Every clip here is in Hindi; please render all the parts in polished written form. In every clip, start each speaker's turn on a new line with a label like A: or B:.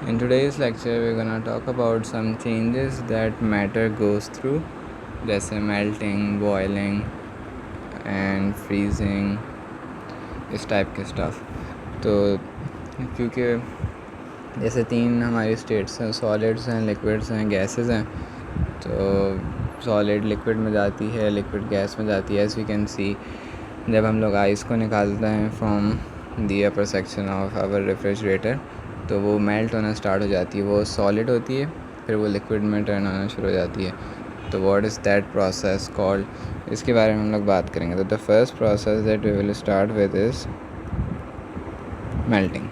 A: In today's lecture, we're gonna talk about some changes that matter goes through, जैसे melting, boiling and freezing, इस टाइप के स्टफ। तो क्योंकि जैसे तीन हमारी स्टेट्स हैं, सॉलिड्स हैं, लिक्विड्स हैं, गैसेस हैं। तो सॉलिड लिक्विड में जाती है, लिक्विड गैस में जाती है। एज वी कैन सी, जब हम लोग आइस को निकालते हैं from the upper section of our refrigerator, तो वो मेल्ट होना स्टार्ट हो जाती है, वो सॉलिड होती है, फिर वो लिक्विड में टर्न होना शुरू हो जाती है। तो what is that process called, इसके बारे में हम लोग बात करेंगे। तो the first process that we will start with is melting.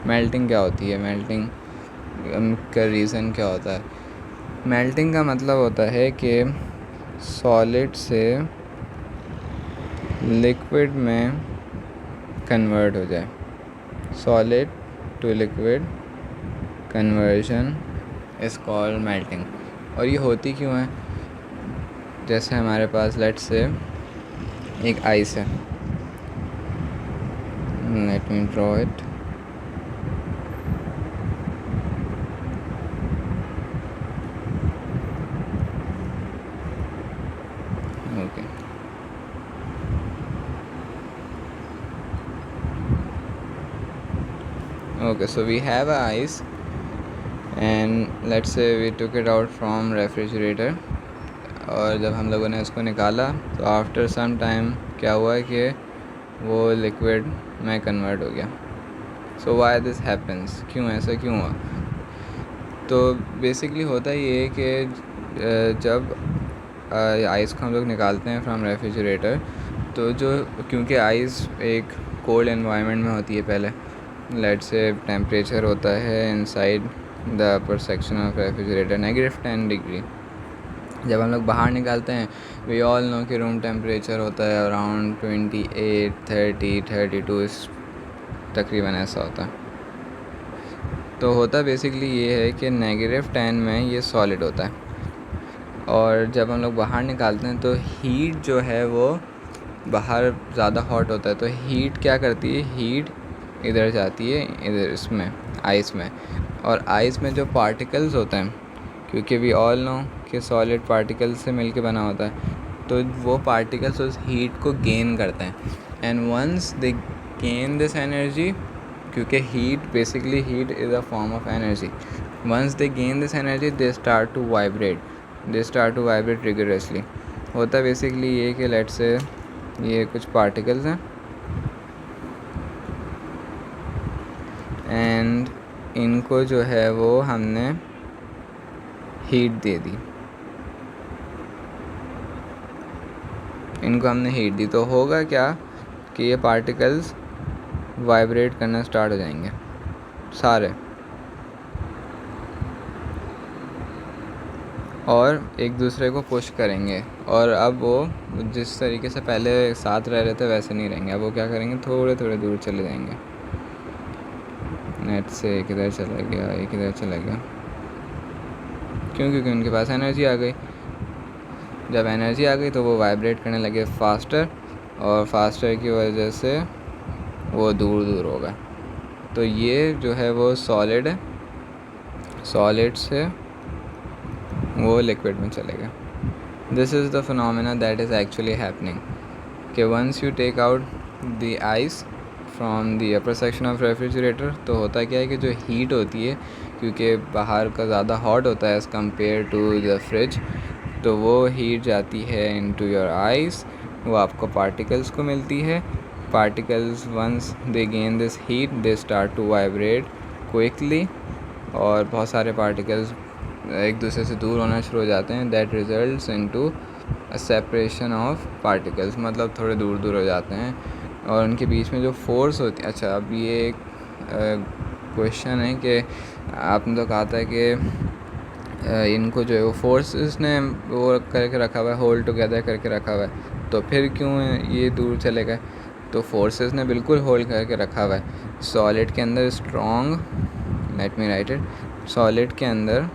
A: Melting क्या होती है? मेल्टिंग का रीज़न क्या होता है? मेल्टिंग का मतलब होता है कि सॉलिड से लिक्विड में कन्वर्ट हो जाए। Solid to liquid conversion is called melting. और ये होती क्यों है? जैसे हमारे पास लेट्स से एक आइस है, let me draw it. Okay, so we have a ice and let's say we took it out from refrigerator, और जब हम लोगों ने उसको निकाला तो आफ्टर सम टाइम क्या हुआ कि वो लिक्विड में कन्वर्ट हो गया। सो व्हाई दिस हैपन्स, क्यों ऐसा क्यों हुआ? तो बेसिकली होता ये है कि जब आइस को हम लोग निकालते हैं फ्रॉम रेफ्रिजरेटर, तो जो क्योंकि आइस एक कोल्ड एनवायरनमेंट में होती है, पहले लेट से टेम्परेचर होता है inside the upper section of refrigerator -10 degree. जब हम लोग बाहर निकालते हैं, वी ऑल नो कि रूम टेम्परेचर होता है अराउंड 28, 30, 32 तकरीबन ऐसा होता है। तो होता बेसिकली ये है कि -10 में ये सॉलिड होता है, और जब हम लोग बाहर निकालते हैं तो हीट जो है वो बाहर ज़्यादा हॉट होता है। तो हीट क्या करती है? हीट इधर जाती है, इधर इसमें आइस में, और आइस में जो पार्टिकल्स होते हैं, क्योंकि वी ऑल नो कि सॉलिड पार्टिकल्स से मिलके बना होता है, तो वो पार्टिकल्स उस हीट को गेन करते हैं। And once they gain this energy, क्योंकि heat basically heat is a form of energy, once they gain this energy they start to vibrate rigorously. होता बेसिकली ये कि लेट्स से ये कुछ पार्टिकल्स हैं एंड इनको जो है वो हमने हीट दे दी, तो होगा क्या कि ये पार्टिकल्स वाइब्रेट करना स्टार्ट हो जाएंगे सारे, और एक दूसरे को पुश करेंगे। और अब वो जिस तरीके से पहले साथ रह रहे थे वैसे नहीं रहेंगे। अब वो क्या करेंगे? थोड़े थोड़े दूर चले जाएंगे। नेट से एक इधर चला गया, एक इधर चला गया, क्योंकि उनके पास एनर्जी आ गई। जब एनर्जी आ गई तो वो वाइब्रेट करने लगे फास्टर, और फास्टर की वजह से वो दूर दूर होगा। तो ये जो है वो सॉलिड है, सॉलिड से वो लिक्विड में चलेगा। This is the phenomena that is actually happening कि once you take out the ice from the upper section of refrigerator, तो होता क्या है कि जो हीट होती है, क्योंकि बाहर का ज़्यादा हॉट होता है as compare to the fridge, तो वो हीट जाती है इनटू योर आइस, वो आपको पार्टिकल्स को मिलती है। Particles once they gain this heat they start to vibrate quickly, और बहुत सारे पार्टिकल्स एक दूसरे से दूर होना शुरू हो जाते हैं। That results into a separation of particles, मतलब थोड़े दूर दूर हो जाते हैं, और उनके बीच में जो फोर्स होती है। अच्छा, अब ये एक क्वेश्चन है कि आपने तो कहा था कि इनको जो है वो फोर्सेस ने वो करके रखा हुआ है, होल्ड टुगेदर करके रखा हुआ है, तो फिर क्यों ये दूर चले गए? तो फोर्सेस ने बिल्कुल होल्ड करके रखा हुआ है। सॉलिड के अंदर strong, let me right it, solid के अंदर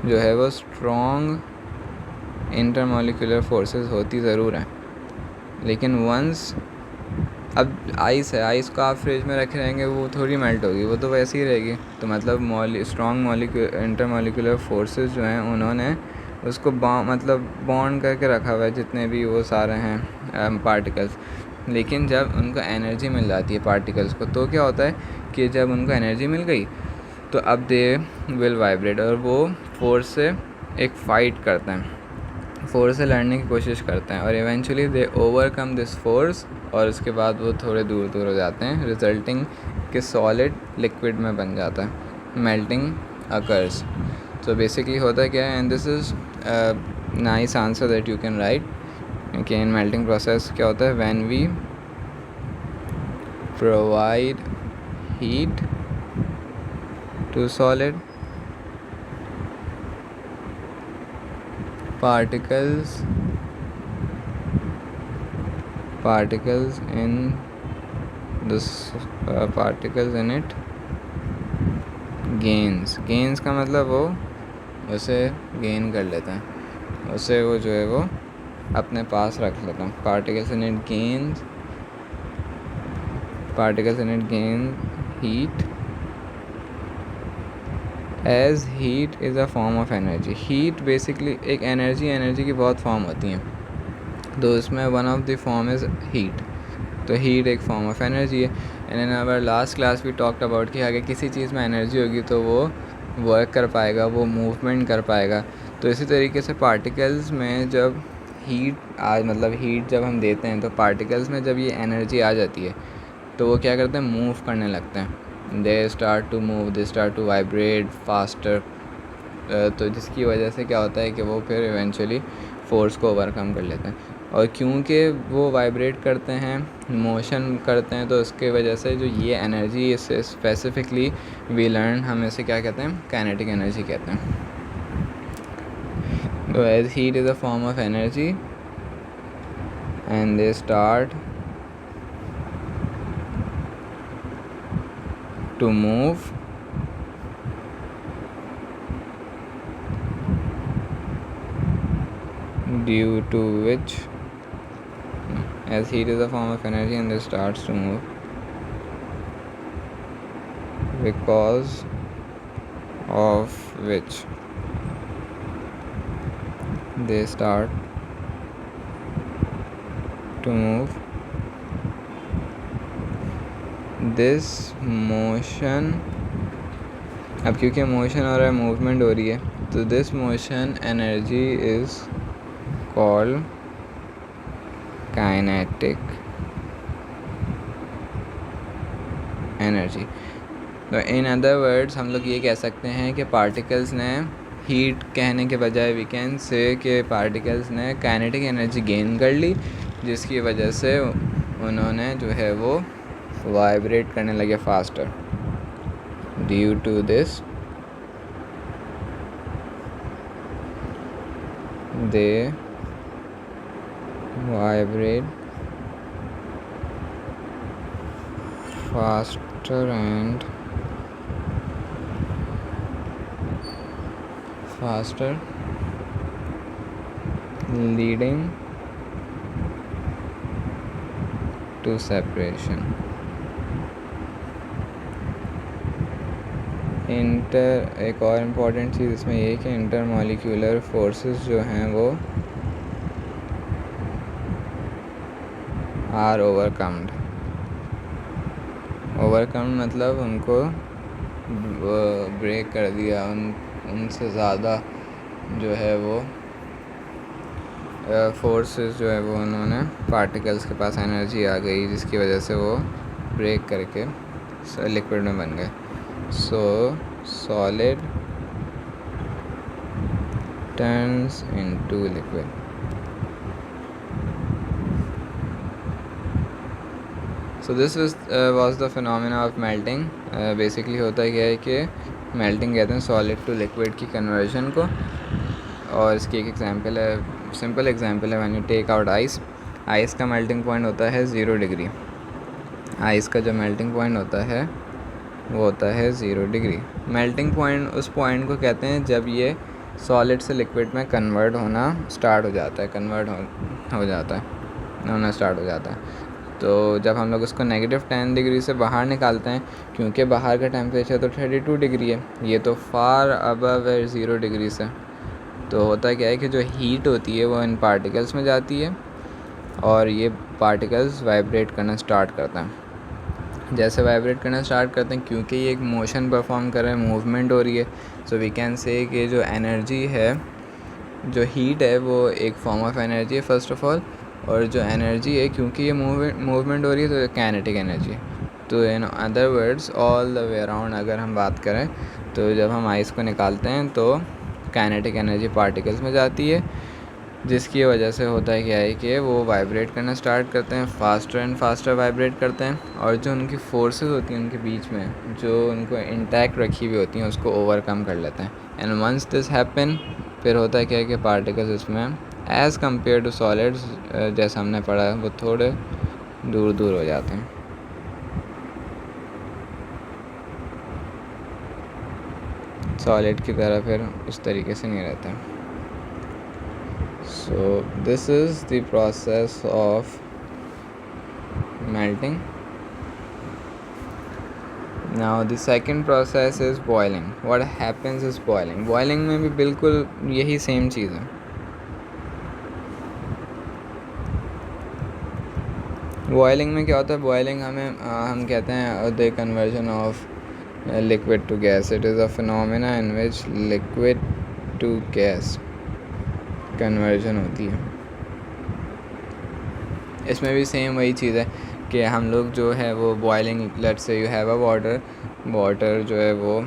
A: जो है वो स्ट्रॉन्ग इंटरमॉलिक्यूलर फोर्सेस होती ज़रूर हैं, लेकिन वंस अब आइस है, आइस को आप फ्रिज में रखे रहेंगे वो थोड़ी मेल्ट होगी, वो तो वैसे ही रहेगी। तो मतलब स्ट्रॉन्ग इंटरमोलिकुलर फोर्सेस जो हैं उन्होंने उसको मतलब बॉन्ड करके रखा हुआ है, जितने भी वो सारे हैं पार्टिकल्स। लेकिन जब उनको एनर्जी मिल जाती है पार्टिकल्स को, तो क्या होता है कि जब उनको एनर्जी मिल गई तो अब दे विल वाइब्रेट, और वो फोर्स से एक फ़ाइट करते हैं, फोर्स से लड़ने की कोशिश करते हैं, और eventually they overcome this force, और उसके बाद वो थोड़े दूर दूर हो जाते हैं, रिजल्टिंग कि सॉलिड लिक्विड में बन जाता है, मेल्टिंग अकर्स। तो बेसिकली होता क्या है, and this is nice answer that you can write कि इन मेल्टिंग प्रोसेस क्या होता है, when we provide heat to solid, particles in this particles in it gains का मतलब वो उसे गेन कर लेते हैं, उसे वो जो है वो अपने पास रख लेते हैं। particles in it gain heat, as heat is a form of energy. Heat basically एक एनर्जी की बहुत फॉर्म होती हैं, तो उसमें one of the form is heat. तो हीट एक फॉर्म ऑफ एनर्जी है। And in our last class we talked about कि अगर किसी चीज़ में एनर्जी होगी तो वो वर्क कर पाएगा, वो मूवमेंट कर पाएगा। तो इसी तरीके से पार्टिकल्स में जब हीट जब हम देते हैं तो पार्टिकल्स में जब ये एनर्जी आ जाती है तो वो क्या करते हैं, मूव करने लगते हैं। They start to move, they start to vibrate faster. तो जिसकी वजह से क्या होता है कि वो फिर इवेंचुअली फोर्स को ओवरकम कर लेते हैं। और क्योंकि वो वाइब्रेट करते हैं, मोशन करते हैं, तो उसके वजह से जो ये एनर्जी, इससे स्पेसिफिकली वी लर्न, हम इसे क्या कहते हैं, काइनेटिक एनर्जी कहते हैं। तो as heat is a form of energy and they start to move due to which, as heat is a form of energy and it starts to move because of which they start to move this motion. अब क्योंकि मोशन हो रहा है, मूवमेंट हो रही है, तो this motion energy is called kinetic energy. तो इन अदर वर्ड्स हम लोग ये कह सकते हैं कि पार्टिकल्स ने, हीट कहने के बजाय वी कैन से कि पार्टिकल्स ने काइनेटिक एनर्जी गेन कर ली, जिसकी वजह से उन्होंने जो है वो वाइब्रेट करने लगे faster. Due to this they vibrate faster and faster, leading to separation. एक और इम्पॉर्टेंट चीज़ इसमें ये कि इंटरमॉलिक्यूलर फोर्सेस जो हैं वो आर ओवरकम्ड मतलब उनको ब्रेक कर दिया, उनसे ज़्यादा जो है वो फोर्सेस जो है वो उन्होंने, पार्टिकल्स के पास एनर्जी आ गई जिसकी वजह से वो ब्रेक करके लिक्विड में बन गए। So solid turns into liquid. So this was the phenomena of melting. Basically होता क्या है कि melting कहते हैं solid to liquid की conversion को, और इसकी एक एग्जांपल है, सिंपल एग्जांपल है, when you take out ice का melting point होता है 0 डिग्री। आइस का जो melting point होता है वो होता है 0 डिग्री। मेल्टिंग पॉइंट उस पॉइंट को कहते हैं जब ये सॉलिड से लिक्विड में कन्वर्ट होना स्टार्ट हो जाता है, होना स्टार्ट हो जाता है। तो जब हम लोग उसको -10 डिग्री से बाहर निकालते हैं, क्योंकि बाहर का टेम्परेचर तो 32 डिग्री है, ये तो फार अबव है 0 डिग्री से, तो होता क्या है कि जो हीट होती है वो इन पार्टिकल्स में जाती है और ये पार्टिकल्स वाइब्रेट करना स्टार्ट करते हैं। जैसे वाइब्रेट करना स्टार्ट करते हैं, क्योंकि ये एक मोशन परफॉर्म कर रहे हैं, मूवमेंट हो रही है, सो वी कैन से कि जो एनर्जी है, जो हीट है, वो एक फॉर्म ऑफ एनर्जी है फर्स्ट ऑफ ऑल, और जो एनर्जी है क्योंकि ये मूवमेंट हो रही है तो काइनेटिक एनर्जी। तो in other words all the way around अगर हम बात करें तो जब हम आइस को निकालते हैं तो काइनेटिक एनर्जी पार्टिकल्स में जाती है, जिसकी वजह से होता है क्या है कि वो वाइब्रेट करना स्टार्ट करते हैं, फास्टर एंड फास्टर वाइब्रेट करते हैं, और जो उनकी फोर्सेस होती हैं उनके बीच में, जो उनको इंटैक्ट रखी हुई होती हैं, उसको ओवरकम कर लेते हैं। एंड वंस दिस हैपन, फिर होता है क्या है कि पार्टिकल्स इसमें एज़ कम्पेयर टू सॉलिड्स, जैसा हमने पढ़ा है, वो थोड़े दूर दूर हो जाते हैं। सॉलिड की तरह फिर उस तरीके से नहीं रहते हैं। So this is the process of melting. Now the second process is boiling. What happens is boiling. Boiling में भी बिल्कुल यही सेम चीज़ है। बॉयलिंग में क्या होता है? बॉयलिंग हम कहते हैं the conversion of liquid to gas. It is a phenomena in which liquid to gas conversion होती है। इसमें भी सेम वही चीज़ है कि हम लोग जो है वो boiling, let's say you have a water जो है वो,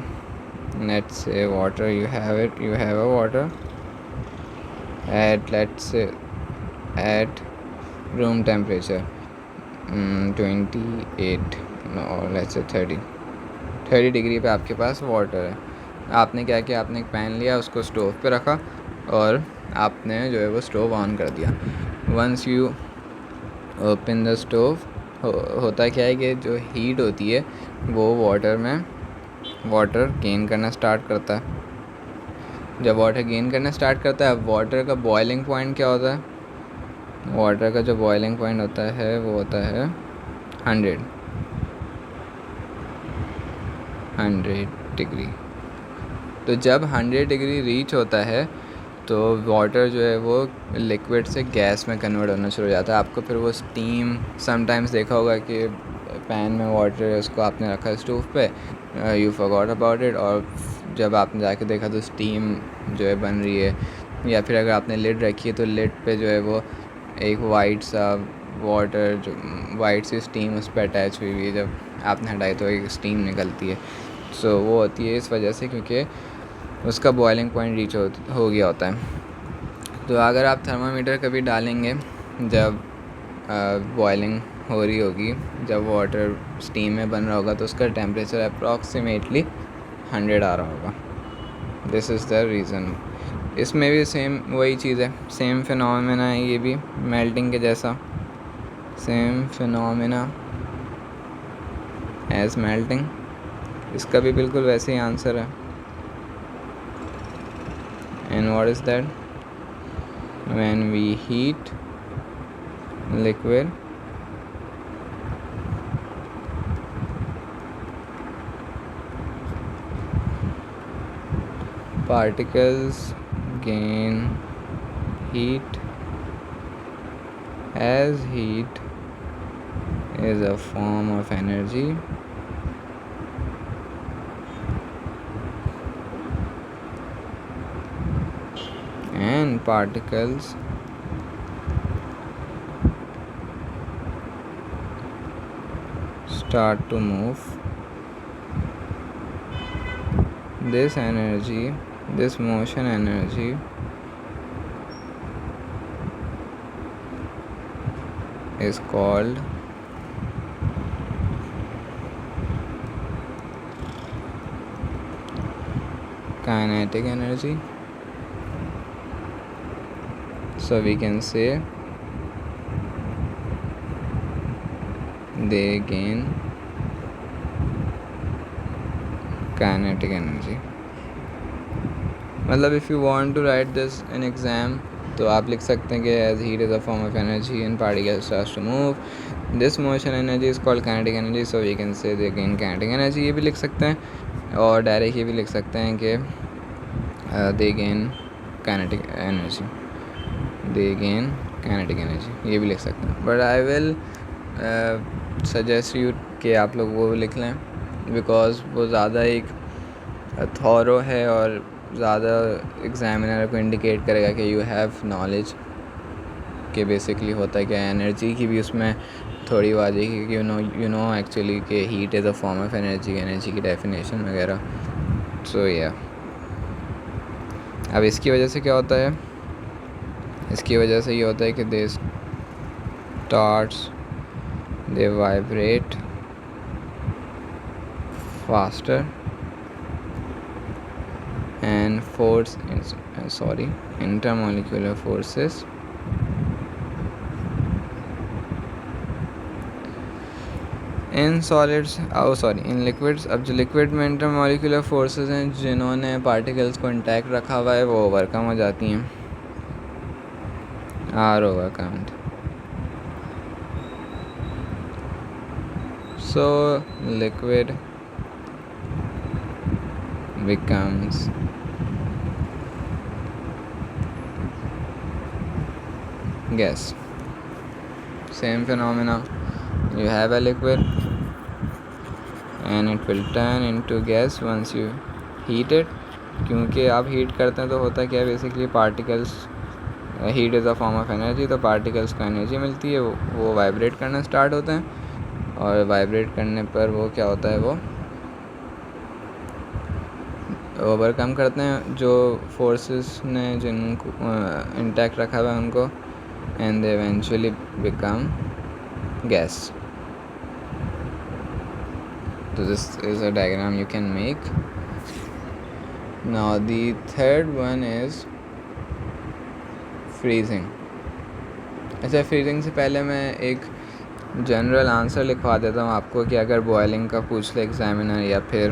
A: let's say water you have a water at, let's say at room temperature 28 और लेट्स से 30 डिग्री पे आपके पास वाटर है। आपने क्या किया? आपने एक पैन लिया, उसको स्टोव पे रखा और आपने जो है वो स्टोव ऑन कर दिया। Once you open the stove, होता क्या है कि जो हीट होती है वो वाटर गेन करना स्टार्ट करता है। जब वाटर गेन करना स्टार्ट करता है, वाटर का बॉइलिंग पॉइंट क्या होता है? वाटर का जो बॉइलिंग पॉइंट होता है वो होता है 100 डिग्री। तो जब 100 डिग्री रीच होता है तो वाटर जो है वो लिक्विड से गैस में कन्वर्ट होना शुरू हो जाता है। आपको फिर वो स्टीम, समटाइम्स देखा होगा कि पैन में वाटर है, उसको आपने रखा स्टोव पे, यू फॉरगॉट अबाउट इट, और जब आपने जाके देखा तो स्टीम जो है बन रही है, या फिर अगर आपने लिड रखी है तो लिड पे जो है वो एक वाइट सा वाटर, जो वाइट सी स्टीम उस पर अटैच हुई है, जब आपने हटाई तो एक स्टीम निकलती है। सो वो होती है इस वजह से क्योंकि उसका बॉइलिंग पॉइंट रीच हो गया होता है। तो अगर आप थर्मामीटर कभी डालेंगे जब बॉइलिंग हो रही होगी, जब वाटर स्टीम में बन रहा होगा, तो उसका टेम्परेचर अप्रॉक्सीमेटली 100 आ रहा होगा। This is the reason. इसमें भी सेम वही चीज़ है, सेम फिनोमेना है ये भी मेल्टिंग के जैसा, सेम फिनोमेना एज मेल्टिंग। इसका भी बिल्कुल वैसे ही आंसर है। And what is that? When we heat liquid, particles gain heat, as heat is a form of energy, and particles start to move. This energy, this motion energy, is called kinetic energy. So we can say they gain kinetic energy. मतलब if you want to write this in exam, तो आप लिख सकते हैं कि as heat is a form of energy and particles starts to move, this motion energy is called kinetic energy, so we can say they gain kinetic energy, ये भी लिख सकते हैं। और डायरेक्ट ये भी लिख सकते हैं कि दे गेन काइनेटिक एनर्जी, दे गेन काइनेटिक एनर्जी, ये भी लिख सकते हैं। But I will suggest you कि आप लोग वो लिख लें, बिकॉज वो ज़्यादा एक थॉरो है और ज़्यादा एग्जामिनर को इंडिकेट करेगा कि यू हैव नॉलेज कि बेसिकली होता है क्या। एनर्जी की भी उसमें थोड़ी बात है कि यू नो एक्चुअली कि heat is a form of energy, energy की डेफिनेशन वगैरह। सो या अब इसकी वजह से क्या होता है, इसकी वजह से ये होता है कि they starts, they vibrate faster and force intermolecular forces in solids, in liquids। अब जो लिक्विड में इंटरमोलिकुलर फोर्सेस हैं जिन्होंने पार्टिकल्स को इंटैक्ट रखा हुआ है वो ओवरकम हो जाती हैं, or overcomed. So liquid becomes gas। Same phenomena, you have a liquid and it will turn into gas once you heat it। क्योंकि आप हीट करते हैं तो होता क्या है, basically particles, heat is a form of energy, तो पार्टिकल्स को एनर्जी मिलती है, वो वाइब्रेट करना स्टार्ट होते हैं, और वाइब्रेट करने पर वो क्या होता है, वो ओवरकम करते हैं जो फोर्सेस ने जिनको इंटैक्ट रखा हुआ है उनको, and they eventually become gas. So this is a diagram you can make. Now the third one is freezing। अच्छा, फ्रीजिंग से पहले मैं एक जनरल आंसर लिखवा देता हूँ आपको कि अगर बॉयलिंग का पूछ ले एग्जामिनर या फिर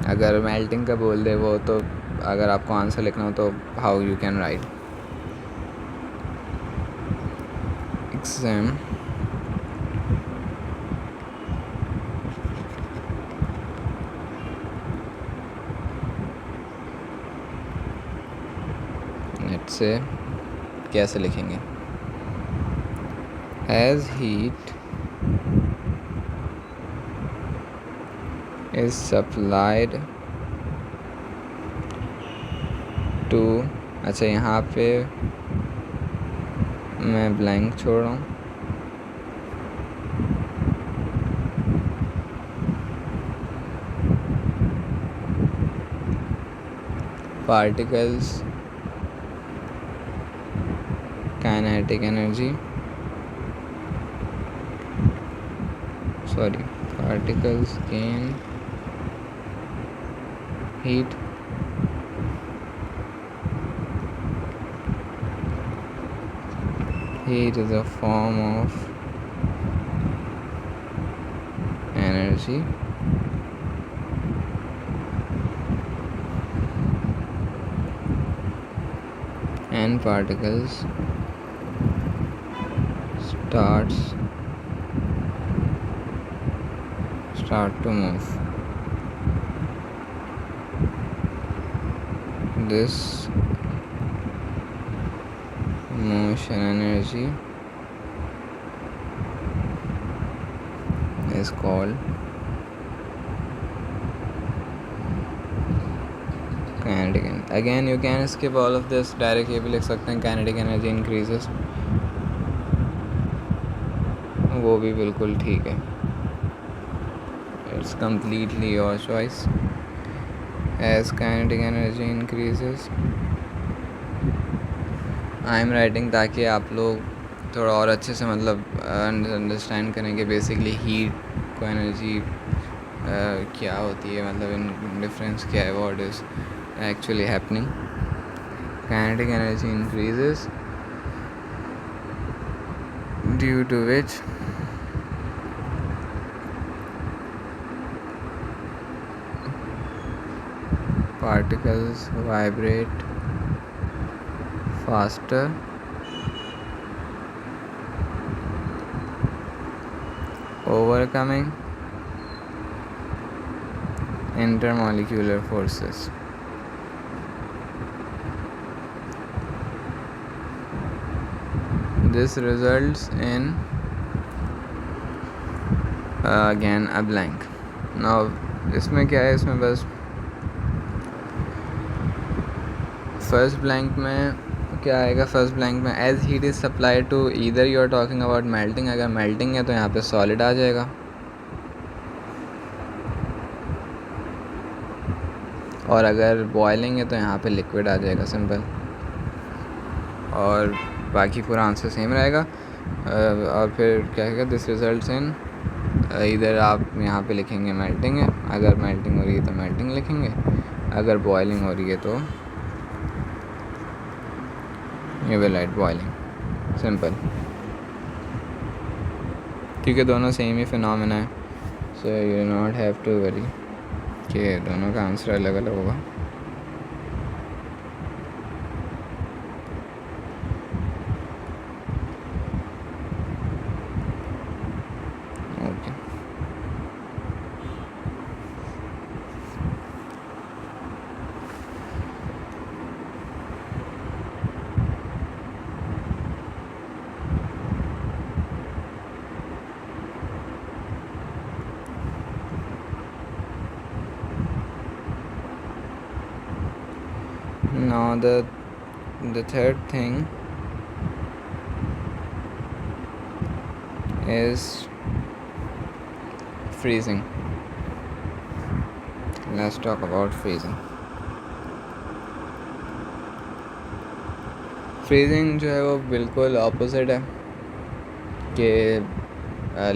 A: अगर मेल्टिंग का बोल दे वो, तो अगर आपको आंसर लिखना हो तो how you can write exam. Let's say कैसे लिखेंगे, as heat is supplied to, अच्छा यहाँ पे मैं ब्लैंक छोड़ रहा हूँ, particles kinetic energy, sorry, particles gain heat is a form of energy and particles start to move। This motion energy is called kinetic energy। Again you can skip all of this, direct ये भी लिख सकते हैं kinetic energy increases, वो भी बिल्कुल ठीक है, it's completely your choice। As kinetic energy increases, I am writing ताकि आप लोग थोड़ा और अच्छे से मतलब अंडरस्टैंड करें कि बेसिकली हीट को एनर्जी क्या होती है, मतलब इन डिफरेंस क्या है, what is actually happening. Kinetic energy increases due to which particles vibrate faster overcoming intermolecular forces. This results in again a blank. Now इसमें क्या है, इसमें बस फर्स्ट ब्लैंक में क्या आएगा, फर्स्ट ब्लैंक में as heat is supply to either you are talking about melting, अगर मेल्टिंग है तो यहाँ पे सॉलिड आ जाएगा, और अगर बॉइलिंग है तो यहाँ पे लिक्विड आ जाएगा, सिंपल। और बाकी पूरा आंसर सेम रहेगा। और फिर क्या है, दिस रिजल्ट्स इन, इधर आप यहाँ पे लिखेंगे मेल्टिंग है, अगर मेल्टिंग हो रही है तो मेल्टिंग लिखेंगे, अगर बॉइलिंग हो रही है तो you will write boiling, simple. क्योंकि दोनों सेम ही फिनोमेना है, so you not have to worry कि दोनों का आंसर अलग अलग होगा। Okay, now the third thing is freezing. Let's talk about freezing. Freezing जो है वो बिल्कुल ऑपोजिट है कि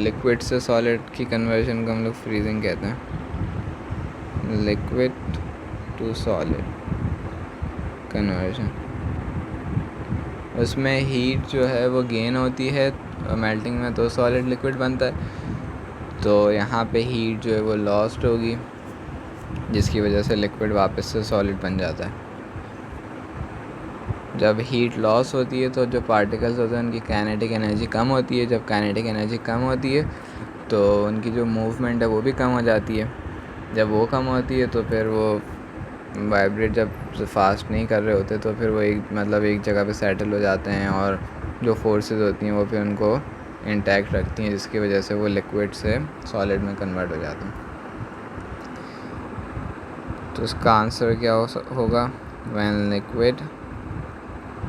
A: लिक्विड से सॉलिड की कन्वर्जन को हम लोग फ्रीजिंग कहते हैं, लिक्विड टू सॉलिड कन्वर्जन। उसमें हीट जो है वो गेन होती है मेल्टिंग में, तो सॉलिड लिक्विड बनता है, तो यहाँ पे हीट जो है वो लॉस्ट होगी, जिसकी वजह से लिक्विड वापस से सॉलिड बन जाता है। जब हीट लॉस होती है तो जो पार्टिकल्स होते हैं उनकी काइनेटिक एनर्जी कम होती है, जब काइनेटिक एनर्जी कम होती है तो उनकी जो मूवमेंट है वो भी कम हो जाती है, जब वो कम होती है तो फिर वो वाइब्रेट जब फास्ट नहीं कर रहे होते तो फिर वो एक जगह पे सेटल हो जाते हैं, और जो फोर्सेस होती हैं वो फिर उनको इंटैक्ट रखती हैं, जिसकी वजह से वो लिक्विड से सॉलिड में कन्वर्ट हो जाते हैं। तो इसका आंसर क्या होगा, व्हेन लिक्विड,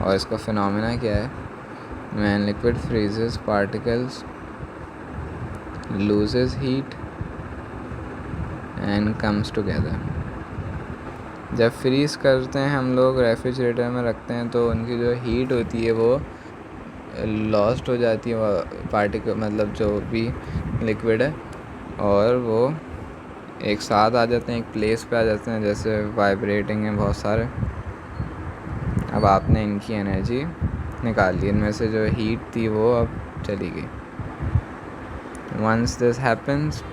A: और इसका फिनोमेना क्या है, when liquid freezes particles loses heat and comes together. जब फ्रीज करते हैं हम लोग, रेफ्रिजरेटर में रखते हैं, तो उनकी जो हीट होती है वो लॉस्ट हो जाती है, पार्टिकल मतलब जो भी लिक्विड है, और वो एक साथ आ जाते हैं, एक प्लेस पे आ जाते हैं, जैसे वाइब्रेटिंग है बहुत सारे। अब आपने इनकी एनर्जी निकाल ली, इनमें से जो हीट थी वो अब चली गई। वंस दिस हैपन्स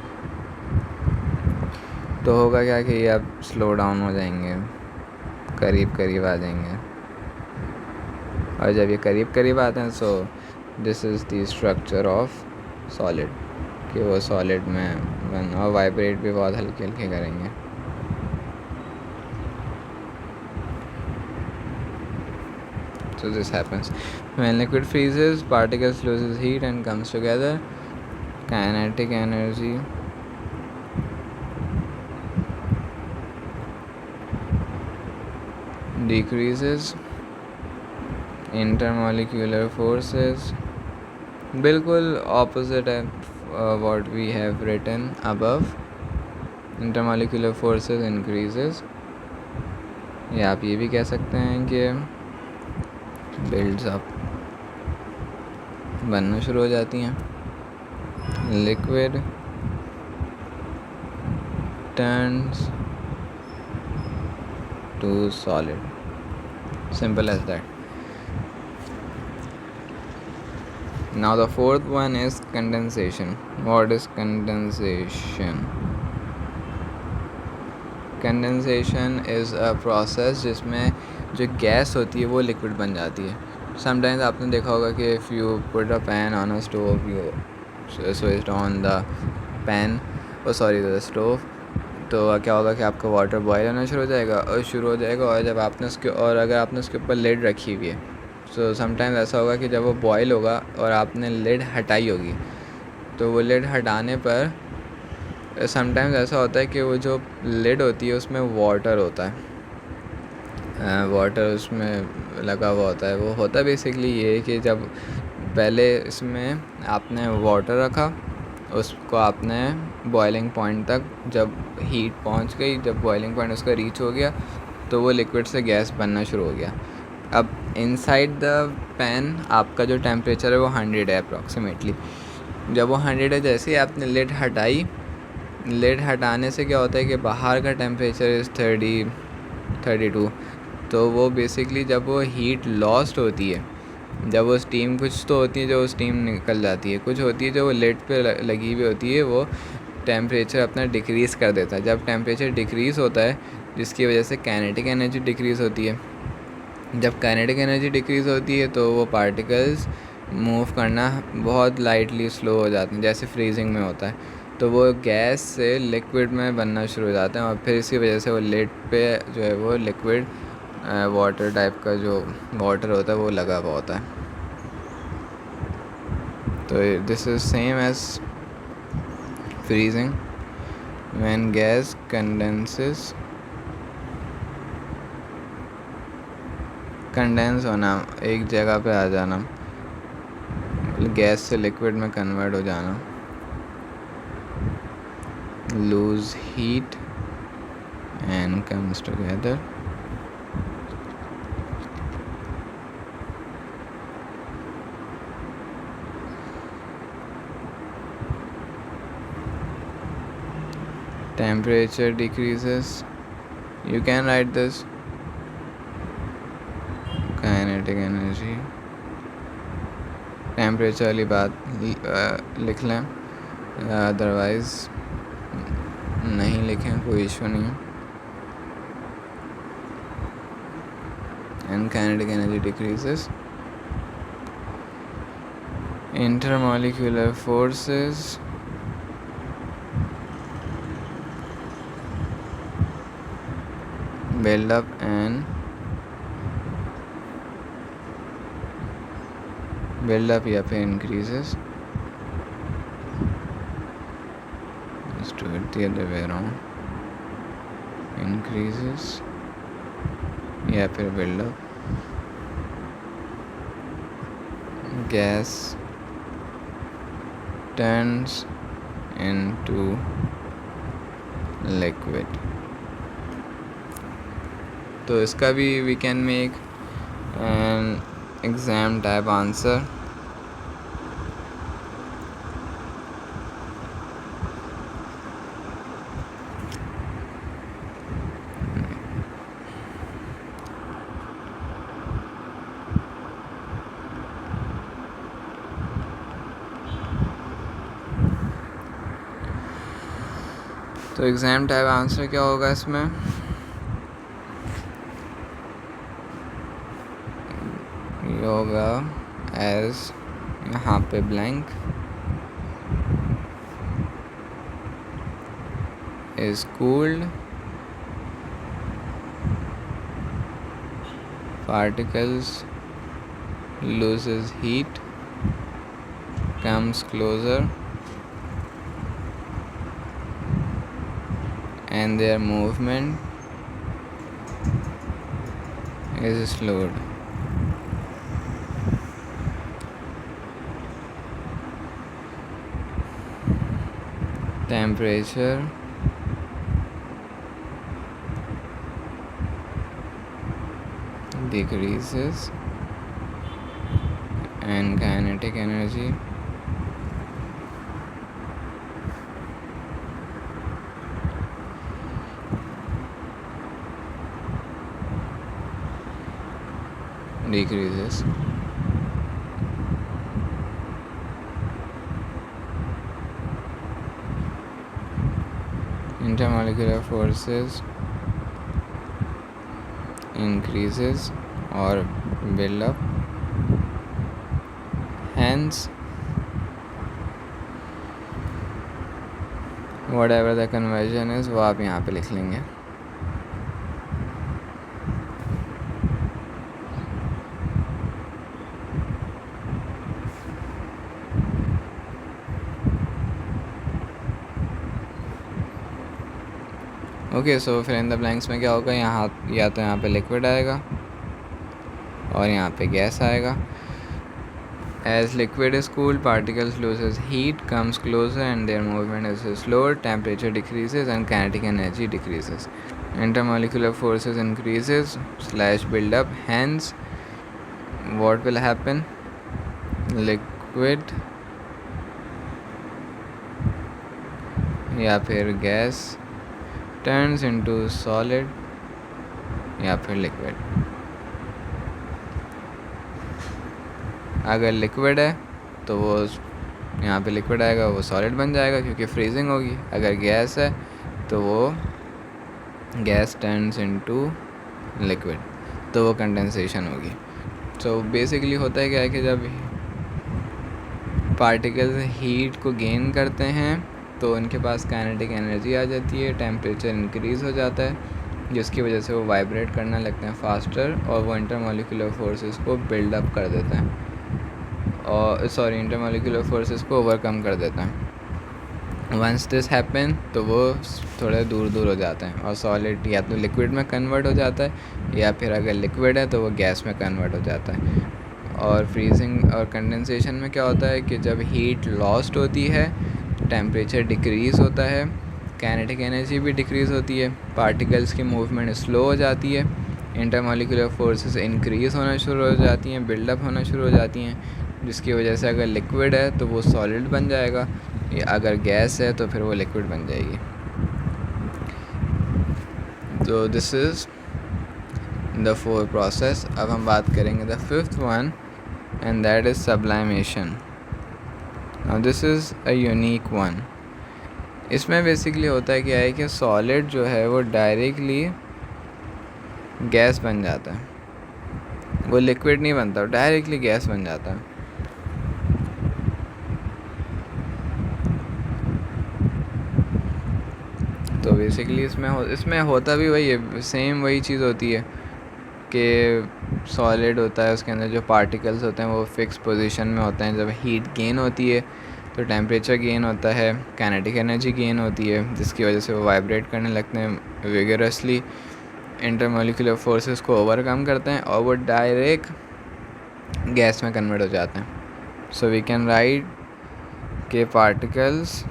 A: तो होगा क्या कि ये अब स्लो डाउन हो जाएंगे, करीब करीब आ जाएंगे, और जब ये करीब करीब आते हैं so this is the structure of solid, कि वो सॉलिड में बन, और वाइब्रेट भी बहुत हल्के हल्के करेंगे। So this happens when liquid freezes, particles loses heat and comes together. Kinetic energy decreases, intermolecular forces बिल्कुल opposite है what we have written above. Intermolecular forces increases, या आप ये भी कह सकते हैं कि बिल्ड्स अप, बनना शुरू हो जाती हैं। Liquid turns to solid, simple as that. Now the fourth one is condensation. What is condensation? Condensation is a process जिसमें जो गैस होती है वो लिक्विड बन जाती है। समटाइम्स आपने देखा होगा कि if you put a pan on a stove, switched on the pan, the stove, तो क्या होगा कि आपका वाटर बॉयल होना शुरू हो जाएगा और जब आपने उसके और अगर आपने उसके ऊपर लिड रखी हुई है, सो समटाइम्स ऐसा होगा कि जब वो बॉयल होगा और आपने लिड हटाई होगी, तो वो लिड हटाने पर समटाइम्स ऐसा होता है कि वो जो लिड होती है उसमें वाटर होता है, वाटर उसमें लगा हुआ होता है। वो होता बेसिकली ये कि जब पहले इसमें आपने वाटर रखा, उसको आपने बॉइलिंग पॉइंट तक जब हीट पहुंच गई, जब बॉइलिंग पॉइंट उसका रीच हो गया, तो वो लिक्विड से गैस बनना शुरू हो गया। अब इनसाइड द पैन आपका जो टेम्परेचर है वो 100 है अप्रॉक्सीमेटली। जब वो 100 है, जैसे ही आपने लिड हटाई, लिड हटाने से क्या होता है कि बाहर का टेम्परेचर इज़ 32। तो वो बेसिकली जब वो हीट लॉस्ट होती है, जब वो स्टीम, कुछ तो होती है जो स्टीम निकल जाती है, कुछ होती है जो वो लिड पे लगी हुई होती है, वो टेम्परेचर अपना डिक्रीज़ कर देता है। जब टेम्परेचर डिक्रीज़ होता है, जिसकी वजह से काइनेटिक एनर्जी डिक्रीज़ होती है। जब काइनेटिक एनर्जी डिक्रीज़ होती है तो वो पार्टिकल्स मूव करना बहुत लाइटली स्लो हो जाते हैं, जैसे फ्रीजिंग में होता है। तो वो गैस से लिक्विड में बनना शुरू हो जाते हैं और फिर इसी वजह से वो लिड पे जो है वो लिक्विड वाटर टाइप का जो वाटर होता है वो लगा हुआ होता है। तो this is same as freezing. When gas condense होना, एक जगह पे आ जाना, गैस से लिक्विड में कन्वर्ट हो जाना, lose heat and comes together, temperature decreases. You can write this kinetic energy, temperature वाली बात लिख लें, अदरवाइज़ नहीं लिखें, कोई इशू नहीं है। And kinetic energy decreases, intermolecular forces build up या फिर increases, let's do it the other way around, increases या फिर build up, gas turns into liquid। तो इसका भी we can make an exam type answer. तो एग्ज़ाम टाइप आंसर क्या होगा इसमें? होगा एज यहाँ पे blank is cooled, particles loses heat, comes closer, and their movement is slowed. Temperature decreases and kinetic energy decreases. Intermolecular forces increases or build up, hence what ever the conversion is वो आप यहाँ पे लिख लेंगे। ओके, सो फिर इन द ब्लैंक्स में क्या होगा, यहाँ या तो यहाँ पे लिक्विड आएगा और यहाँ पे गैस आएगा। As liquid is cooled, particles loses heat, comes closer, and their movement is slower. Temperature decreases and kinetic energy decreases. Intermolecular forces increases / build up. Hence, what will happen? Liquid या फिर गैस turns into solid या फिर liquid। अगर लिक्विड है तो वो यहाँ पे लिक्विड आएगा, वो सॉलिड बन जाएगा क्योंकि फ्रीजिंग होगी। अगर गैस है तो वो गैस टर्न्स इनटू लिक्विड, तो वो कंडेंसेशन होगी। सो बेसिकली होता है क्या है कि जब पार्टिकल्स हीट को गेन करते हैं तो उनके पास काइनेटिक एनर्जी आ जाती है, टेम्परेचर इंक्रीज़ हो जाता है, जिसकी वजह से वो वाइब्रेट करने लगते हैं फास्टर और वो इंटरमॉलिक्यूलर फोर्सेस को बिल्डअप कर देते हैं और इंटरमॉलिक्यूलर फोर्सेस को ओवरकम कर देते हैं। वंस दिस हैपन तो वो थोड़े दूर दूर हो जाते हैं और सॉलिड या तो लिक्विड में कन्वर्ट हो जाता है या फिर अगर लिक्विड है तो वो गैस में कन्वर्ट हो जाता है। और फ्रीजिंग और कंडेंसेशन में क्या होता है कि जब हीट लॉस्ट होती है, टेम्परेचर डिक्रीज़ होता है, काइनेटिक एनर्जी भी डिक्रीज़ होती है, पार्टिकल्स की मूवमेंट स्लो हो जाती है, इंटरमॉलिक्यूलर फोर्सेस इंक्रीज़ होना शुरू हो जाती हैं, बिल्डअप होना शुरू हो जाती हैं, जिसकी वजह से अगर लिक्विड है तो वो सॉलिड बन जाएगा या अगर गैस है तो फिर वो लिक्विड बन जाएगी। तो दिस इज़ द 4 प्रोसेस। अब हम बात करेंगे the 5th one and that is sublimation. Now this is a unique one. इसमें बेसिकली होता है क्या है कि सॉलिड जो है वो डायरेक्टली गैस बन जाता है, वो लिक्विड नहीं बनता, डायरेक्टली गैस बन जाता है। तो बेसिकली इसमें होता भी वही है, सेम वही चीज़ होती है कि सॉलिड होता है, उसके अंदर जो पार्टिकल्स होते हैं वो फिक्स पोजीशन में होते हैं। जब हीट गेन होती है तो टेम्परेचर गेन होता है, काइनेटिक एनर्जी गेन होती है, जिसकी वजह से वो वाइब्रेट करने लगते हैं विगरसली, इंटरमॉलिक्यूलर फोर्सेस को ओवरकम करते हैं और वो डायरेक्ट गैस में कन्वर्ट हो जाते हैं। सो वी कैन राइट के particles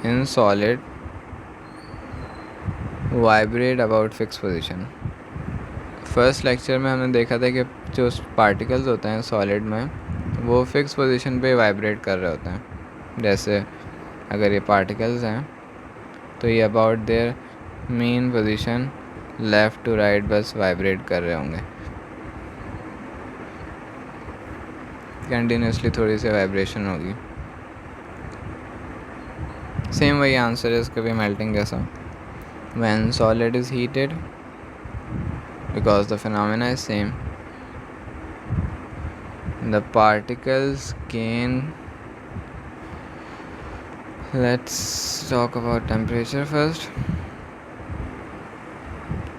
A: in solid vibrate about fix position. First lecture में हमने देखा था कि जो पार्टिकल्स होते हैं सॉलिड में वो फिक्स पोजीशन पे वाइब्रेट कर रहे होते हैं। जैसे अगर ये पार्टिकल्स हैं तो ये about their mean position left to right बस वाइब्रेट कर रहे होंगे, कंटिन्यूसली थोड़ी सी वाइब्रेशन होगी। सेम वही आंसर है इसका भी मेल्टिंग जैसा। When solid is heated, because the phenomena is same, the particles gain. Let's talk about temperature first.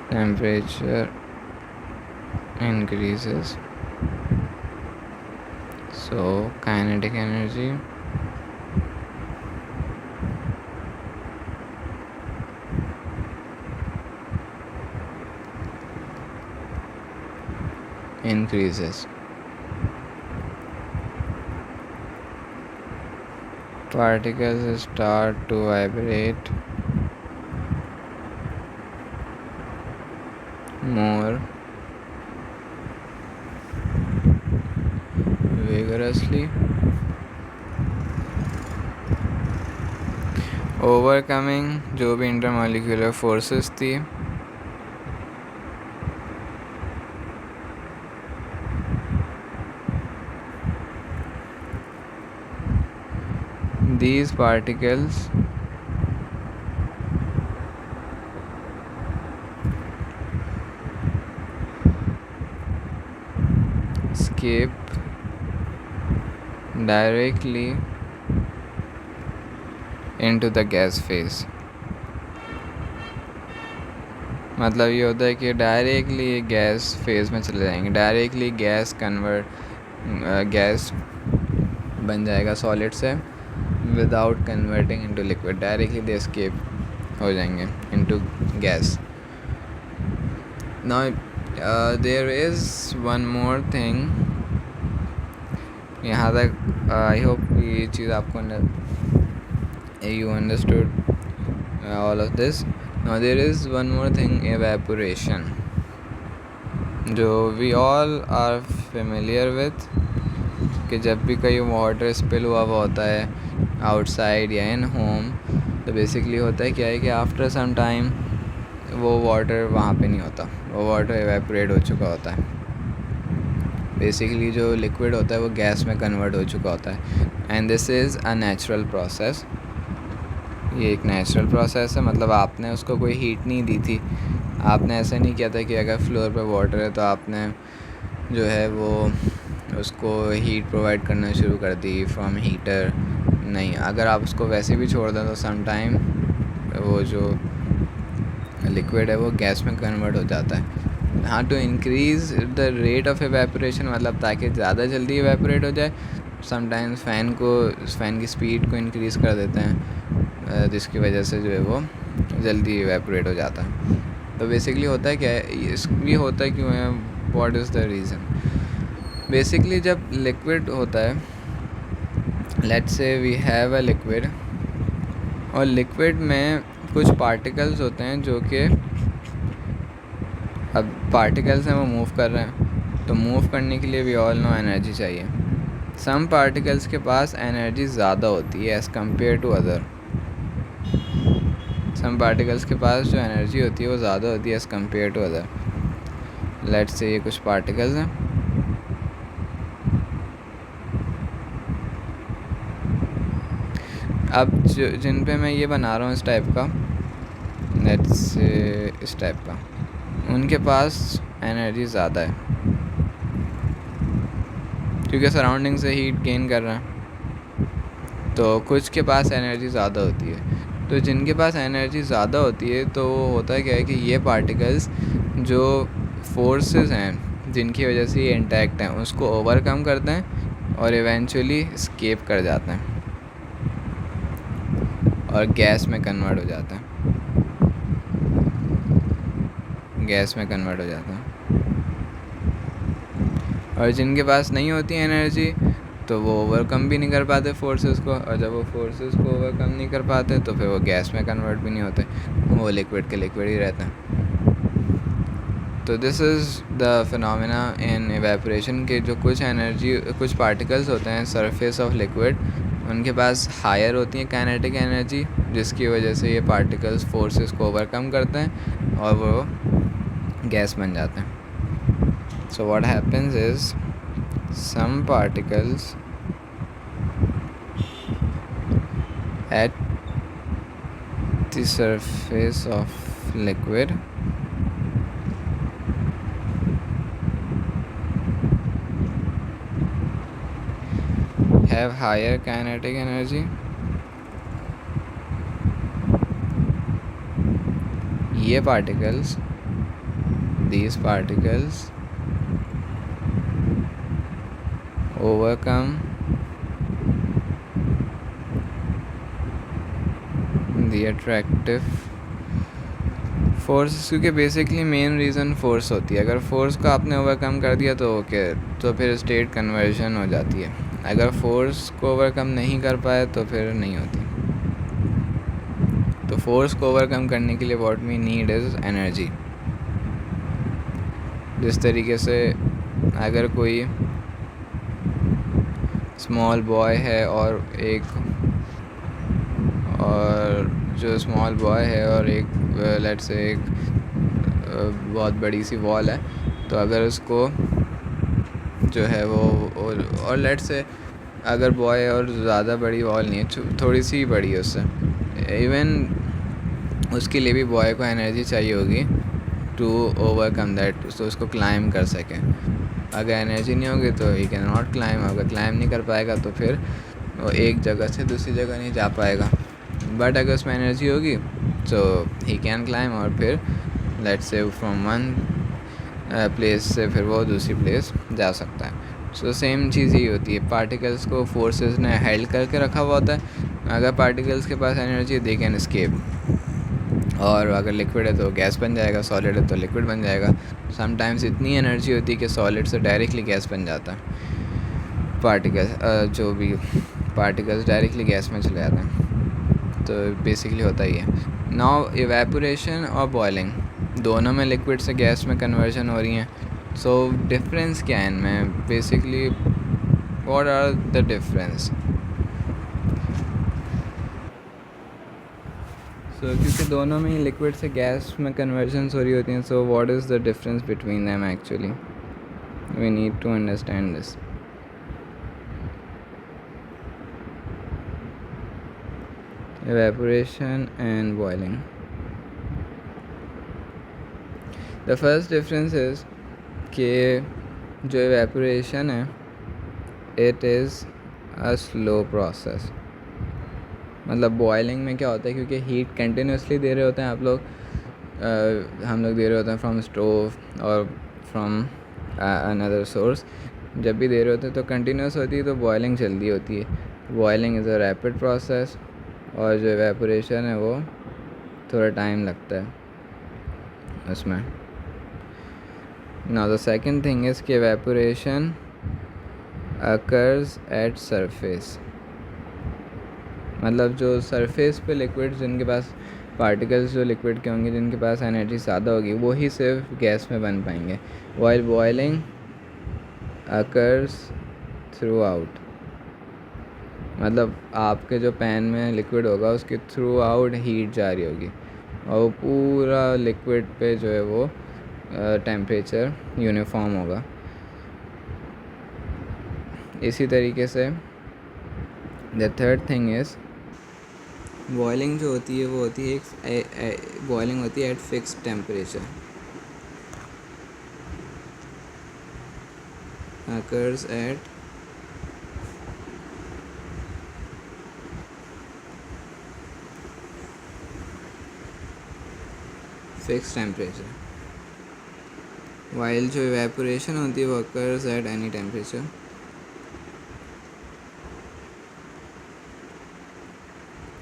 A: Temperature increases, so kinetic energy increases. Particles start to vibrate more vigorously, overcoming जो भी इंटरमॉलिक्यूलर फोर्सेस थी, these particles escape directly into the gas phase। मतलब ये होता है कि डायरेक्टली गैस फेज़ में चले जाएंगे, डायरेक्टली गैस बन जाएगा सॉलिड से without converting into liquid. Directly they escape हो जाएंगे into gas. Now there is one more thing. यहाँ तक आई होप ये चीज़ आपको you understood all of this. Now there is one more thing, evaporation, जो we all are familiar with, कि जब भी कहीं वाटर स्पिल हुआ होता है आउटसाइड या इन होम, तो बेसिकली होता है क्या है कि आफ्टर सम टाइम वो वाटर वहाँ पे नहीं होता, वो वाटर एवेपोरेट हो चुका होता है। बेसिकली जो लिक्विड होता है वो गैस में कन्वर्ट हो चुका होता है। And this is a natural process. ये एक नेचुरल प्रोसेस है, मतलब आपने उसको कोई हीट नहीं दी थी। आपने ऐसा नहीं किया था कि अगर फ्लोर पे वाटर है तो आपने जो है वो उसको हीट प्रोवाइड करना शुरू कर दी फ्रॉम हीटर। नहीं, अगर आप उसको वैसे भी छोड़ दें तो सम टाइम वो जो लिक्विड है वो गैस में कन्वर्ट हो जाता है। हाँ, to increase the rate of evaporation, मतलब ताकि ज़्यादा जल्दी एवेपोरेट हो जाए, समटाइम्स फ़ैन की स्पीड को इंक्रीज़ कर देते हैं, जिसकी वजह से जो है वो जल्दी एवेपोरेट हो जाता है। तो बेसिकली होता है क्या है, ये होता है क्यों है, what is the reason. Basically जब लिक्विड होता है, let's say we have a liquid, और लिक्विड में कुछ पार्टिकल्स होते हैं जो कि अब पार्टिकल्स हैं वो मूव कर रहे हैं, तो मूव करने के लिए वी ऑल नो एनर्जी चाहिए। सम पार्टिकल्स के पास एनर्जी ज़्यादा होती है as compare to other. Some particles के पास जो एनर्जी होती है वो ज़्यादा होती है as compare to other. Let's say ये कुछ पार्टिकल्स हैं, अब जिन पे मैं ये बना रहा हूँ इस टाइप का, लेट्स से इस टाइप का, उनके पास एनर्जी ज़्यादा है क्योंकि सराउंडिंग से हीट गेन कर रहे हैं, तो कुछ के पास एनर्जी ज़्यादा होती है। तो जिनके पास एनर्जी ज़्यादा होती है तो होता है क्या है कि ये पार्टिकल्स जो फोर्सेस हैं जिनकी वजह से ये इंटैक्ट हैं उसको ओवरकम करते हैं और इवेंचुअली एस्केप कर जाते हैं और गैस में कन्वर्ट हो जाता है, गैस में कन्वर्ट हो जाता है। और जिनके पास नहीं होती एनर्जी तो वो ओवरकम भी नहीं कर पाते फोर्सेस को, और जब वो फोर्सेस को ओवरकम नहीं कर पाते तो फिर वो गैस में कन्वर्ट भी नहीं होते, वो लिक्विड के लिक्विड ही रहते हैं। तो this is the phenomena in evaporation के जो कुछ पार्टिकल्स होते हैं सरफेस ऑफ लिक्विड, उनके पास हायर होती है काइनेटिक एनर्जी, जिसकी वजह से ये पार्टिकल्स फोर्सेस को ओवरकम करते हैं और वो गैस बन जाते हैं। So what happens is some particles at the surface of liquid have higher kinetic energy. ये particles, these particles overcome the attractive force, क्योंकि बेसिकली मेन रीज़न फोर्स होती है। अगर फोर्स को आपने ओवरकम कर दिया तो ओके, तो फिर स्टेट कन्वर्जन हो जाती है। अगर फोर्स को ओवरकम नहीं कर पाए तो फिर नहीं होती। तो फोर्स को ओवरकम करने के लिए what we need is energy. जिस तरीके से अगर कोई स्मॉल बॉय है और जो स्मॉल बॉय है और एक लेट्स से एक बहुत बड़ी सी वॉल है, तो अगर उसको जो है वो और लेट्स से अगर बॉय और ज़्यादा बड़ी वॉल नहीं है, थोड़ी सी बड़ी है उससे, इवन उसके लिए भी बॉय को एनर्जी चाहिए होगी टू ओवरकम दैट, तो उसको क्लाइम कर सके। अगर एनर्जी नहीं होगी तो ही कैन नॉट क्लाइम। अगर क्लाइम नहीं कर पाएगा तो फिर वो एक जगह से दूसरी जगह नहीं जा पाएगा। बट अगर उसमें एनर्जी होगी तो ही कैन क्लाइम, और फिर let's say from one place से फिर वो दूसरी प्लेस जा सकता है। सो सेम चीज़ ही होती है, पार्टिकल्स को फोर्सेस ने हेल्ड करके रखा हुआ होता है। अगर पार्टिकल्स के पास एनर्जी दे कैन एस्केप, और अगर लिक्विड है तो गैस बन जाएगा, सॉलिड है तो लिक्विड बन जाएगा। समटाइम्स इतनी एनर्जी होती है कि सॉलिड से डायरेक्टली गैस बन जाता है। पार्टिकल्स जो भी पार्टिकल्स डायरेक्टली गैस में चले जाते हैं। तो बेसिकली होता ही है। नाउ इवेपोरेशन और बॉइलिंग दोनों में लिक्विड से गैस में कन्वर्जन हो रही हैं। सो डिफरेंस क्या है इनमें? Basically what are the difference? क्योंकि दोनों में ही लिक्विड से गैस में कन्वर्जन्स हो रही होती हैं, so what is the difference between them actually? We need to understand this. Evaporation and boiling. The first difference is कि जो evaporation है it is a slow process। मतलब बॉयलिंग में क्या होता है, क्योंकि हीट कंटिन्यूसली दे रहे होते हैं आप लोग, हम लोग दे रहे होते हैं फ्रॉम स्टोव और फ्रॉम अनदर सोर्स। जब भी दे रहे होते हैं तो कंटिन्यूस होती है, तो बॉयलिंग जल्दी होती है। Boiling is a rapid process, और जो एवेपोरेशन है वो थोड़ा टाइम लगता है उसमें। Now the second thing is कि एवेपोरेशन अकर्स एट सरफेस। मतलब जो सरफेस पे लिक्विड, जिनके पास पार्टिकल्स जो लिक्विड के होंगे, जिनके पास एनर्जी ज़्यादा होगी, वो ही सिर्फ गैस में बन पाएंगे। While boiling occurs through out. मतलब आपके जो पैन में लिक्विड होगा उसके थ्रू आउट हीट जा रही होगी, और वो पूरा लिक्विड पे जो है वो टेम्परेचर यूनिफॉर्म होगा। इसी तरीके से the third thing is boiling जो होती है वो होती है बॉइलिंग होती है eight fix temperature. occurs at fix temperature, while जो इवेपोरेशन होती है वो occurs at एनी टेम्परेचर।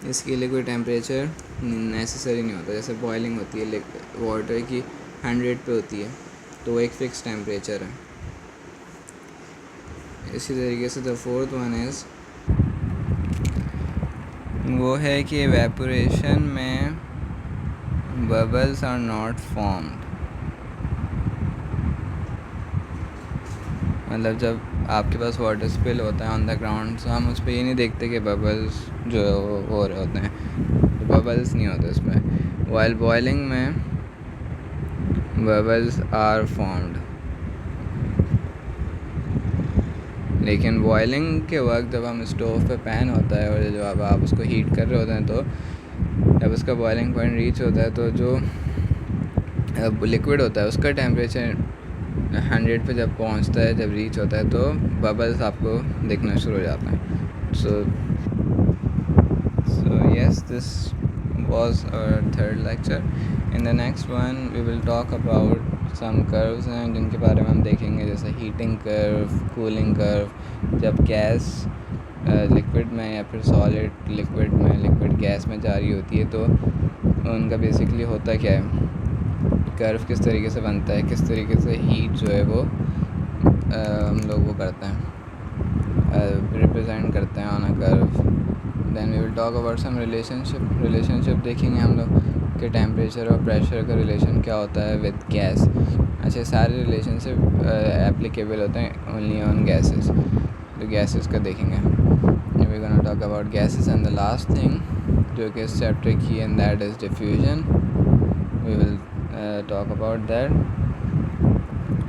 A: इसके लिए कोई टेम्परेचर नेसेसरी नहीं होता। जैसे बॉइलिंग होती है वाटर की 100 पे होती है, तो वो एक फ़िक्स टेम्परेचर है। इसी तरीके से द फोर्थ वन इज़ वो है कि इवेपोरेशन में बबल्स आर नॉट फॉर्म्ड। मतलब जब आपके पास वाटर स्पिल होता है ऑन द ग्राउंड, तो हम उस पर ये नहीं देखते कि बबल्स जो है वो हो रहे होते हैं, तो बबल्स नहीं होते उसमें। वाइल बॉइलिंग में बबल्स आर फॉर्म्ड। लेकिन बॉइलिंग के वक्त जब हम स्टोव पे पैन होता है और जब आप उसको हीट कर रहे होते हैं, तो जब उसका बॉइलिंग पॉइंट रीच होता है, तो जो लिक्विड होता है उसका टेम्परेचर 100 पे जब पहुंचता है, जब रीच होता है, तो बबल्स आपको दिखना शुरू हो जाता है। सो yes, this was our third lecture. In the next one we will talk about some curves हैं जिनके बारे में हम देखेंगे, जैसे हीटिंग कर्व, कूलिंग कर्व। जब गैस लिक्विड में या फिर सॉलिड लिक्विड में, लिक्विड गैस में जा रही होती है, तो उनका बेसिकली होता क्या है, कर्व किस तरीके से बनता है, किस तरीके से हीट जो है वो हम लोग वो करते हैं, रिप्रेजेंट करते हैं on a curve. Then we will talk about some relationship देखेंगे हम लोग कि टेम्परेचर और प्रेशर का रिलेशन क्या होता है विद गैस। अच्छा, सारे रिलेशनशिप एप्लीकेबल होते हैं ओनली ऑन गैसेस, तो गैसेस का देखेंगे। We gonna talk about gases and the last thing जो कि इस चैप्टर की, and that is diffusion. We will talk about that.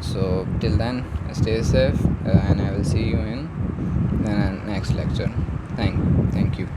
A: So till then, stay safe, and I will see you in the next lecture. Thank you.